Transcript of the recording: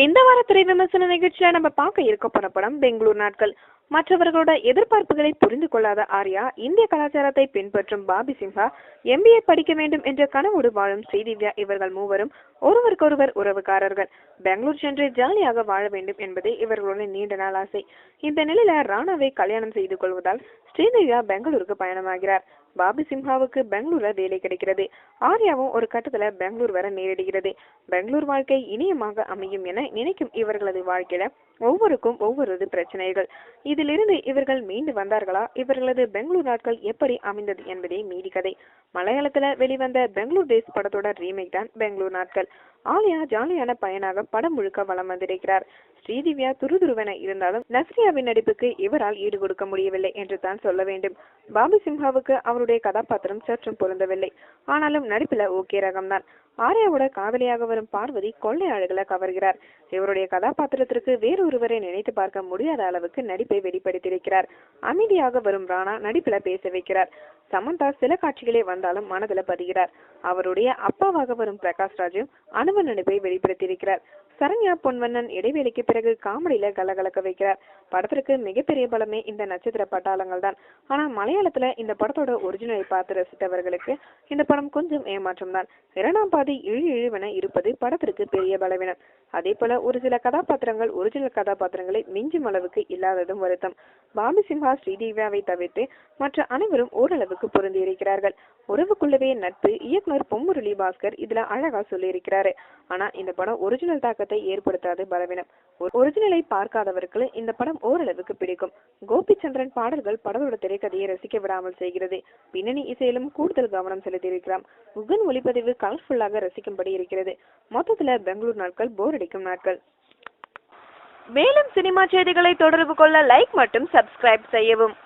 இந்த வார திரை விமர்சன நிகழ்ச்சியில நம்ம பார்க்க இருக்க போற படம் பெங்களூர் நாட்கள். மற்றவர்களோட எதிர்பார்ப்புகளை புரிந்து கொள்ளாத ஆர்யா, இந்திய கலாச்சாரத்தை பின்பற்றும் பாபி சிம்ஹா, MBA படிக்க வேண்டும் என்ற கனவோடு வாழும் ஸ்ரீதிவ்யா இவர்கள் மூவரும் ஒருவருக்கொருவர் உறவுக்காரர்கள். பெங்களூர் சென்று ஜாலியாக வாழ வேண்டும் என்பதே இவர்களோட நீண்ட நாள் ஆசை. இந்த நிலையில ராணாவை கல்யாணம் செய்து கொள்வதால் ஸ்ரீதிவ்யா பெங்களூருக்கு பயணமாகிறார். பாபி சிம்ஹாவுக்கு பெங்களூர்ல வேலை கிடைக்கிறது. ஆர்யாவும் ஒரு கட்டத்துல பெங்களூர் வர நேரிடுகிறது. பெங்களூர் வாழ்க்கை இனியமாக அமையும் என நினைக்கும் இவர்களது வாழ்க்கையில ஒவ்வொருக்கும் ஒவ்வொரு பிரச்சனைகள். இதிலிருந்து இவர்கள் மீண்டு வந்தார்களா? இவர்களது பெங்களூர் நாட்கள் எப்படி அமைந்தது என்பதே மீதி கதை. மலையாளத்துல வெளிவந்த பெங்களூர் டேஸ் படத்தோட ரீமேக் தான் பெங்களூர் நாட்கள். ஆலியா ஜாலியான பையனாக படம் முழுக்க வலம் வந்திருக்கிறார். ஸ்ரீதிவ்யா துருதுருவென இருந்தாலும் நஸ்ரியாவின் நடிப்புக்கு இவரால் ஈடு கொடுக்க முடியவில்லை என்று தான் சொல்ல வேண்டும். பாபி சிம்ஹாவுக்கு அவருடைய கதாபாத்திரம் சற்றும் பொருந்தவில்லை. ஆனாலும் நடிப்புல ஓகே ரகம்தான். ஆர்யாவோட காதலியாக வரும் பார்வதி கொள்ளை அழகுல கவர்கிறார். இவருடைய கதாபாத்திரத்திற்கு வேறொருவரை நினைத்து பார்க்க முடியாத அளவுக்கு நடிப்பை வெளிப்படுத்தியிருக்கிறார். அமைதியாக வரும் ராணா நடிப்புல பேச வைக்கிறார். சமந்தா சில காட்சிகளே வந்தாலும் மனதில் பதிகிறார். அவருடைய அப்பாவாக வரும் பிரகாஷ் ராஜும் அனுபவ நடிப்பை வெளிப்படுத்தியிருக்கிறார். சரண்யா பொன்வண்ணன் இடைவேளைக்கு பிறகு காமெடியில கலகலக்க வைக்கிறார். படத்திற்கு மிகப்பெரிய பலமே இந்த நட்சத்திர பட்டாளங்கள் தான். ஆனா மலையாளத்துல இந்த படத்தோட ஒரிஜினலை பார்த்து ரசித்தவர்களுக்கு இந்த படம் கொஞ்சம் ஏமாற்றம் தான். இரண்டாம் பாதி இழுவென இருப்பது படத்திற்கு பெரிய பலவீனம். அதே போல ஒரு சில கதாபாத்திரங்கள் ஒரிஜினல் கதாபாத்திரங்களை மிஞ்சும் அளவுக்கு இல்லாததும் வருத்தம். பாபி சிம்ஹா ஸ்ரீதிவ்யாவை தவிர்த்து மற்ற அனைவரும் ஓரளவுக்கு பொருந்தி இருக்கிறார்கள். உறவுக்குள்ளவே நட்பு இயக்குனர் பொம்முரளி பாஸ்கர் இதுல அழகா சொல்லி இருக்கிறாரு. ஆனா இந்த படம் ஒரிஜினல் தாக்கத்தை ஏற்படுத்தாது பலவீனம். ஒரிஜினலை பார்க்காதவர்களுக்கு இந்த படம் ஓரளவுக்கு பிடிக்கும். கோபிச்சந்திரன் பாடல்கள் படத்தோட திரைக்கதையை ரசிக்க விடாமல் செய்கிறது. பின்னணி இசையிலும் கூடுதல் கவனம் செலுத்தியிருக்கிறார். முகன் ஒளிப்பதிவு கலர்ஃபுல்லாக ரசிக்கும்படி இருக்கிறது. மொத்தத்துல பெங்களூர் நாட்கள் போர் அடிக்கும் நாட்கள். மேலும் சினிமா செய்திகளை தொடர்பு கொள்ள லைக் மற்றும் சப்ஸ்கிரைப் செய்யவும்.